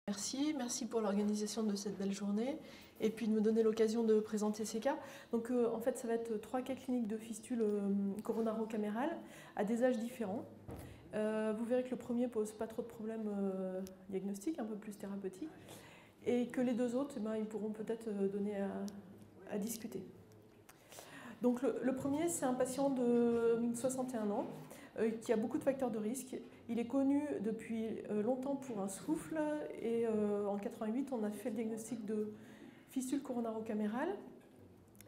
Merci pour l'organisation de cette belle journée et puis de me donner l'occasion de présenter ces cas. Donc en fait ça va être 3 cas cliniques de fistule coronaro-camérale à des âges différents. Vous verrez que le premier pose pas trop de problèmes diagnostiques, un peu plus thérapeutiques, et que les deux autres, ils pourront peut-être donner à discuter. Donc le premier, c'est un patient de 61 ans qui a beaucoup de facteurs de risque. Il est connu depuis longtemps pour un souffle et en 88, on a fait le diagnostic de fistule coronaro-camérale.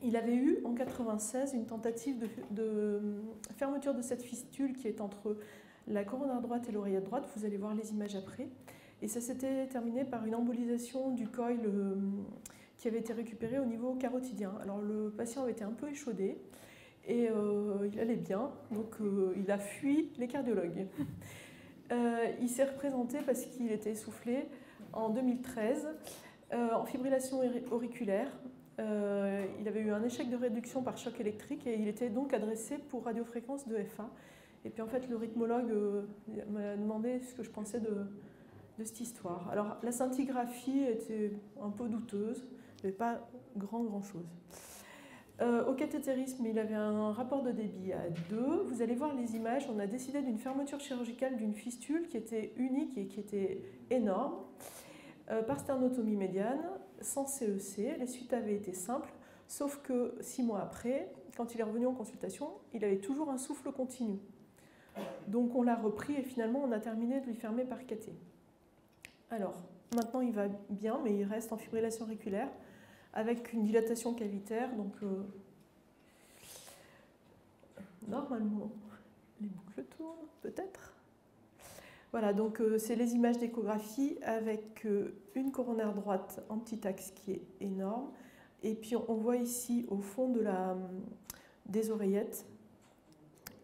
Il avait eu en 96 une tentative de fermeture de cette fistule qui est entre la coronaire droite et l'oreillette droite. Vous allez voir les images après. Et ça s'était terminé par une embolisation du coil qui avait été récupéré au niveau carotidien. Alors le patient avait été un peu échaudé et il allait bien, donc il a fui les cardiologues. Il s'est représenté parce qu'il était essoufflé en 2013 en fibrillation auriculaire. Il avait eu un échec de réduction par choc électrique et il était donc adressé pour radiofréquence de FA. Et puis en fait le rythmologue m'a demandé ce que je pensais de cette histoire. Alors la scintigraphie était un peu douteuse, il n'y avait pas grand chose. Au cathétérisme, il avait un rapport de débit à 2. Vous allez voir les images, on a décidé d'une fermeture chirurgicale d'une fistule qui était unique et qui était énorme, par sternotomie médiane, sans CEC. Les suites avaient été simples, sauf que 6 mois après, quand il est revenu en consultation, il avait toujours un souffle continu. Donc on l'a repris et finalement on a terminé de lui fermer par cathé. Alors, maintenant il va bien, mais il reste en fibrillation auriculaire avec une dilatation cavitaire. Donc, normalement, les boucles tournent, peut-être. Voilà, donc c'est les images d'échographie avec une coronaire droite en petit axe qui est énorme. Et puis on voit ici, au fond des oreillettes,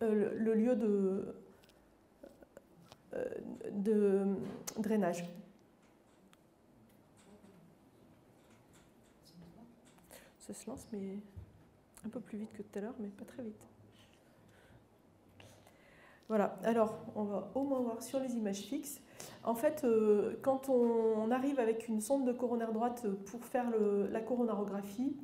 le lieu de drainage. Ça se lance, mais un peu plus vite que tout à l'heure, mais pas très vite. Voilà, alors on va au moins voir sur les images fixes. En fait, quand on arrive avec une sonde de coronaire droite pour faire la coronarographie,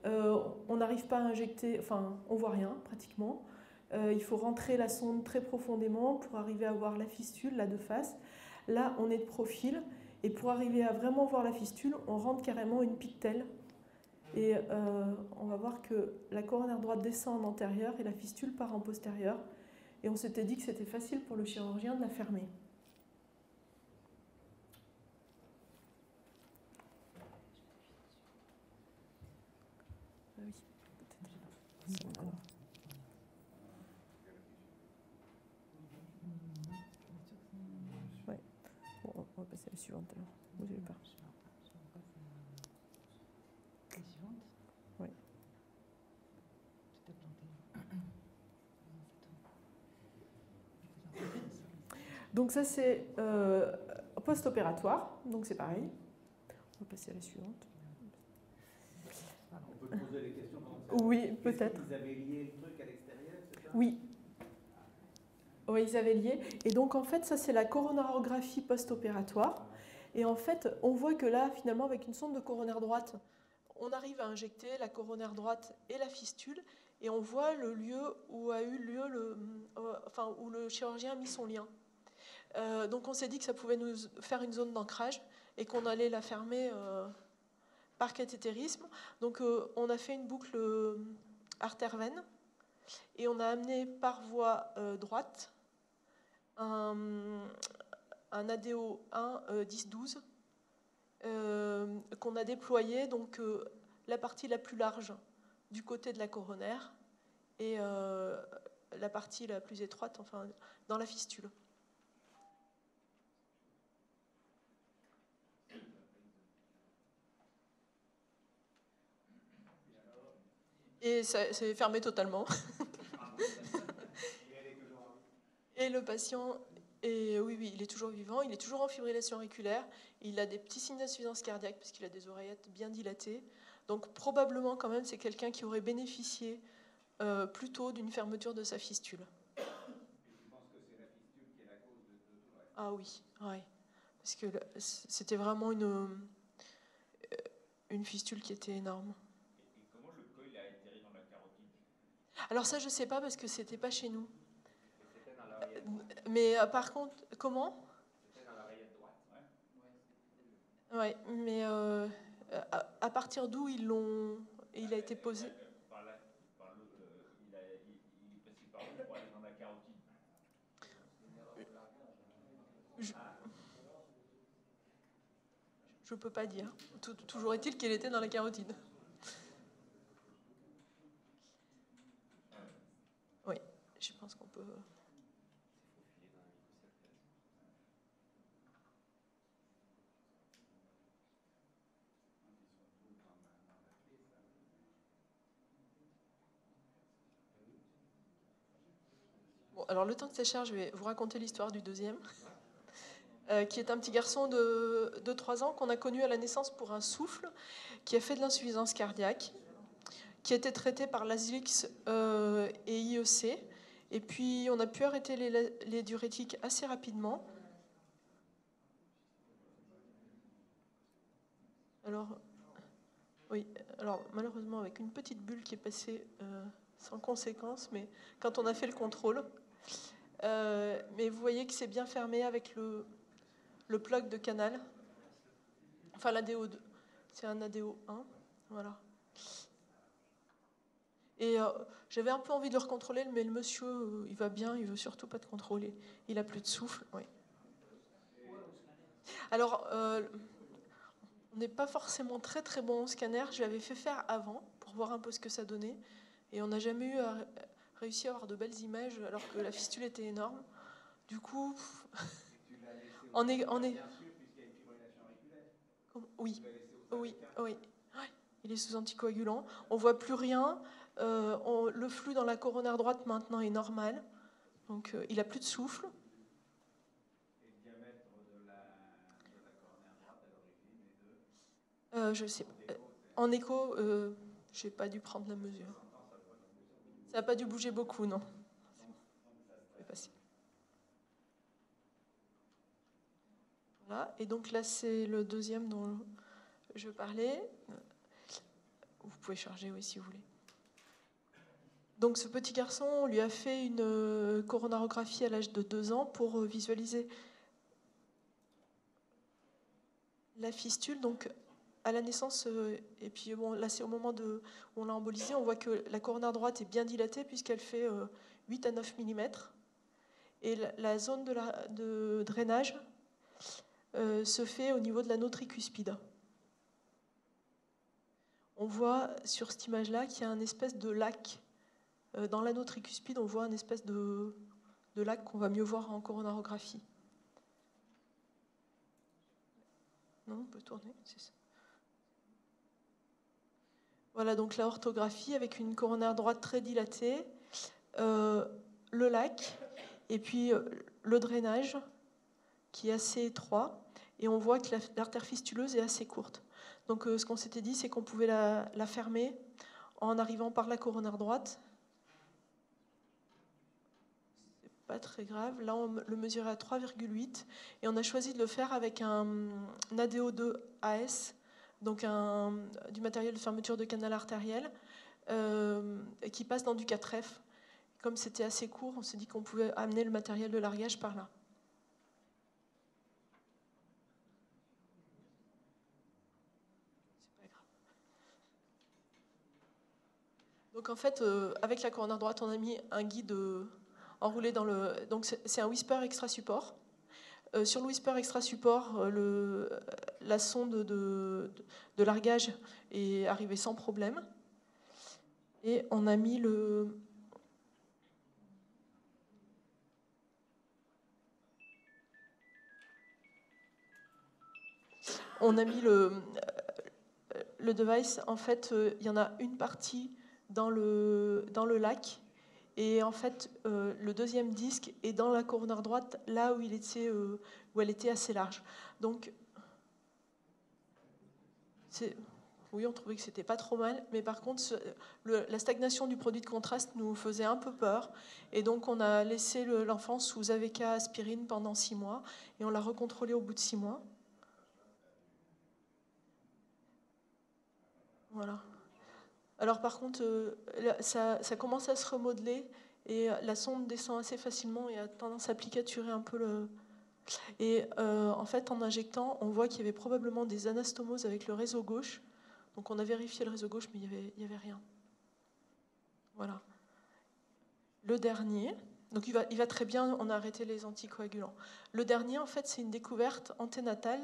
on n'arrive pas à injecter, enfin on voit rien pratiquement. Il faut rentrer la sonde très profondément pour arriver à voir la fistule, là de face. Là on est de profil, et pour arriver à vraiment voir la fistule, on rentre carrément une pictelle. Et on va voir que la coronaire droite descend en antérieur et la fistule part en postérieur. Et on s'était dit que c'était facile pour le chirurgien de la fermer. Ah oui, peut-être. Alors. Ouais. Bon, on va passer à la suivante alors. Bougez pas. Oui. Donc ça c'est post-opératoire, donc c'est pareil. On va passer à la suivante. On peut poser les questions comme ça. Oui, peut-être. Ils avaient lié le truc à l'extérieur, c'est ça? Oui. Oui, ils avaient lié. Et donc en fait, ça c'est la coronarographie post-opératoire. Et en fait, on voit que là, finalement, avec une sonde de coronaire droite, on arrive à injecter la coronaire droite et la fistule, et on voit le lieu où a eu lieu où le chirurgien a mis son lien. Donc on s'est dit que ça pouvait nous faire une zone d'ancrage et qu'on allait la fermer par cathétérisme. Donc on a fait une boucle artère-veine et on a amené par voie droite un ADO 1 10-12 qu'on a déployé, donc la partie la plus large du côté de la coronaire et la partie la plus étroite, enfin dans la fistule. Et c'est fermé totalement. Et le patient, oui, il est toujours vivant, il est toujours en fibrillation auriculaire, il a des petits signes d'insuffisance cardiaque parce qu'il a des oreillettes bien dilatées. Donc probablement quand même c'est quelqu'un qui aurait bénéficié plutôt d'une fermeture de sa fistule. Et tu penses que c'est la fistule qui est la cause de tout le reste? Ah oui, ouais. Parce que c'était vraiment une fistule qui était énorme. Et comment le coil a atterri dans la carotide? Alors ça, je ne sais pas parce que c'était pas chez nous. C'était dans l'oreillette droite. Mais par contre, comment? C'était dans l'oreillette droite. Ouais, mais à partir d'où il a été posé? Il est passé par où pour aller dans la carotide? Je peux pas dire. Toujours est-il qu'il était dans la carotide. Oui, je pense qu'on peut. Bon, alors le temps que ça charge, je vais vous raconter l'histoire du deuxième, qui est un petit garçon de 3 ans qu'on a connu à la naissance pour un souffle, qui a fait de l'insuffisance cardiaque, qui a été traité par l'Aslix et IEC. Et puis on a pu arrêter les diurétiques assez rapidement. Alors, oui, alors malheureusement avec une petite bulle qui est passée sans conséquence, mais quand on a fait le contrôle, mais vous voyez que c'est bien fermé avec le plug de canal, enfin l'ADO2, c'est un ADO1, voilà. Et j'avais un peu envie de le recontrôler, mais le monsieur, il va bien, il veut surtout pas te contrôler. Il a plus de souffle, oui. Alors, on n'est pas forcément très très bon au scanner. Je l'avais fait faire avant pour voir un peu ce que ça donnait, et on n'a jamais réussi à avoir de belles images alors que la fistule était énorme. Du coup, on est. Oui, oui, oui. Il est sous anticoagulant. On voit plus rien. Le flux dans la coronaire droite maintenant est normal. Donc il a plus de souffle. Et le diamètre de la coronaire droite à l'origine est de Je sais pas. En écho, j'ai pas dû prendre la mesure. Ça n'a pas dû bouger beaucoup, non. C'est passé. Voilà. Et donc là, c'est le deuxième dont je parlais. Vous pouvez charger, oui, si vous voulez. Donc ce petit garçon, on lui a fait une coronarographie à l'âge de 2 ans pour visualiser la fistule. Donc à la naissance, et puis bon, là c'est au moment où on l'a embolisé, on voit que la coronaire droite est bien dilatée puisqu'elle fait 8 à 9 mm. Et la zone de drainage se fait au niveau de l'anneau tricuspide. On voit sur cette image-là qu'il y a un espèce de lac. Dans l'anneau tricuspide, on voit un espèce de lac qu'on va mieux voir en coronarographie. Non, on peut tourner, c'est ça. Voilà, donc la orthographie avec une coronaire droite très dilatée, le lac, et puis le drainage qui est assez étroit, et on voit que l'artère fistuleuse est assez courte. Donc ce qu'on s'était dit, c'est qu'on pouvait la fermer en arrivant par la coronaire droite. C'est pas très grave. Là, on le mesurait à 3,8 et on a choisi de le faire avec un ADO2 AS, donc du matériel de fermeture de canal artériel, qui passe dans du 4F. Comme c'était assez court, on s'est dit qu'on pouvait amener le matériel de largage par là. C'est pas grave. Donc en fait, avec la coronaire droite, on a mis un guide enroulé dans le... Donc c'est un Whisper extra support. Sur le Whisper extra support, la sonde de largage est arrivée sans problème. Et on a mis le... On a mis le device, en fait, il y en a une partie dans le lac. Et en fait, le deuxième disque est dans la coronaire droite, là où elle était assez large. Donc, Oui, on trouvait que c'était pas trop mal, mais par contre, la stagnation du produit de contraste nous faisait un peu peur, et donc on a laissé l'enfant sous AVK aspirine pendant 6 mois, et on l'a recontrôlé au bout de 6 mois. Voilà. Alors par contre, ça commence à se remodeler, et la sonde descend assez facilement et a tendance à plicaturer un peu le... Et en fait, en injectant, on voit qu'il y avait probablement des anastomoses avec le réseau gauche. Donc on a vérifié le réseau gauche, mais il n'y avait rien. Voilà. Le dernier, donc il va très bien, on a arrêté les anticoagulants. Le dernier, en fait, c'est une découverte anténatale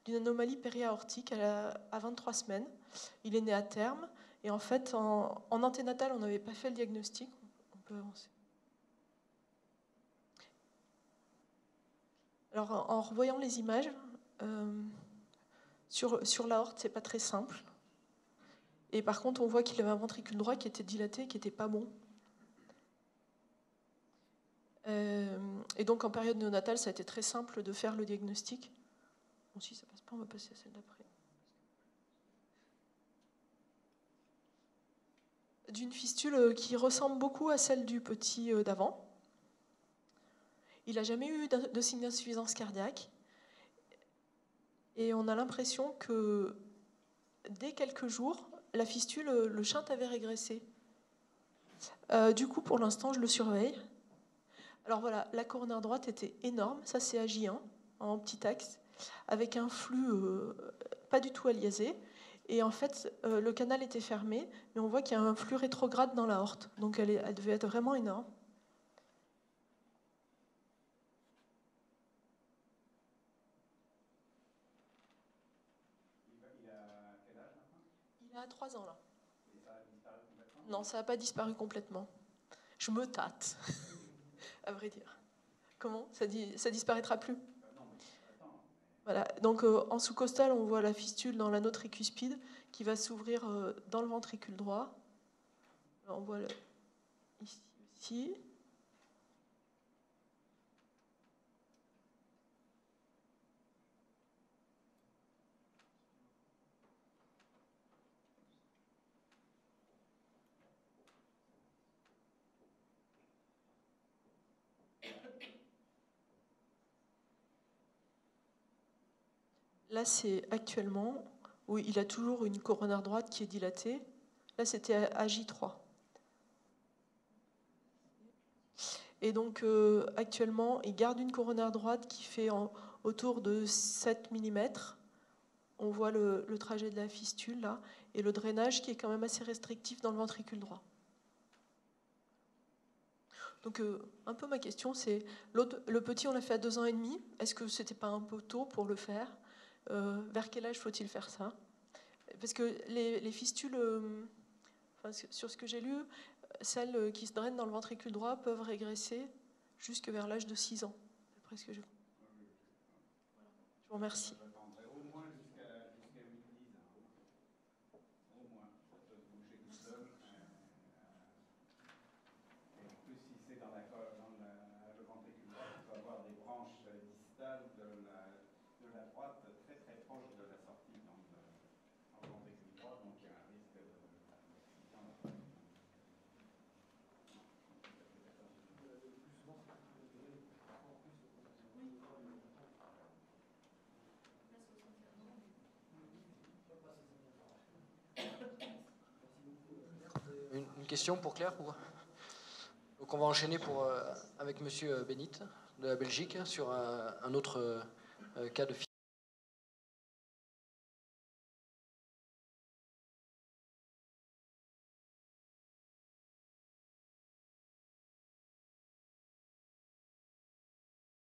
d'une anomalie périaortique à 23 semaines. Il est né à terme. Et en fait, en anténatal, on n'avait pas fait le diagnostic. On peut avancer. Alors, en revoyant les images, sur l'aorte, c'est pas très simple. Et par contre, on voit qu'il avait un ventricule droit qui était dilaté, qui n'était pas bon. Et donc, en période néonatale, ça a été très simple de faire le diagnostic. Bon, si ça passe pas, on va passer à celle d'après. D'une fistule qui ressemble beaucoup à celle du petit d'avant. Il n'a jamais eu de signe d'insuffisance cardiaque. Et on a l'impression que dès quelques jours, la fistule, le shunt avait régressé. Du coup, pour l'instant, je le surveille. Alors voilà, la coronaire droite était énorme. Ça, c'est AJ1, en petit axe, avec un flux pas du tout aliasé. Et en fait, le canal était fermé, mais on voit qu'il y a un flux rétrograde dans l'aorte. Donc elle devait être vraiment énorme. Il a quel âge maintenant? Il a 3 ans là. Et ça a disparu complètement? Non, ça n'a pas disparu complètement. Je me tâte, à vrai dire. Comment? Ça disparaîtra plus? Non, mais attends. Voilà. Donc en sous-costal, on voit la fistule dans l'anneau tricuspide qui va s'ouvrir dans le ventricule droit. On voit ici. Là, c'est actuellement où il a toujours une coronaire droite qui est dilatée. Là, c'était AJ3. Et donc, actuellement, il garde une coronaire droite qui fait autour de 7 mm. On voit le trajet de la fistule, là, et le drainage qui est quand même assez restrictif dans le ventricule droit. Donc, un peu ma question, c'est, le petit, on l'a fait à 2 ans et demi. Est-ce que c'était pas un peu tôt pour le faire? Vers quel âge faut-il faire ça? Parce que les fistules, sur ce que j'ai lu, celles qui se drainent dans le ventricule droit peuvent régresser jusque vers l'âge de 6 ans. C'est presque ce que j'ai. Voilà. Je vous remercie. Au moins jusqu'à 8-10 ans. Au moins. Ça peut se bouger tout seul. Et en plus, si c'est dans le ventricule droit, il peut avoir des branches distales de la droite très très proches de la sortie dans le ventricule droit, donc il y a un risque de... Une question pour Claire ou... Donc on va enchaîner avec Monsieur Benit de la Belgique sur un autre cas de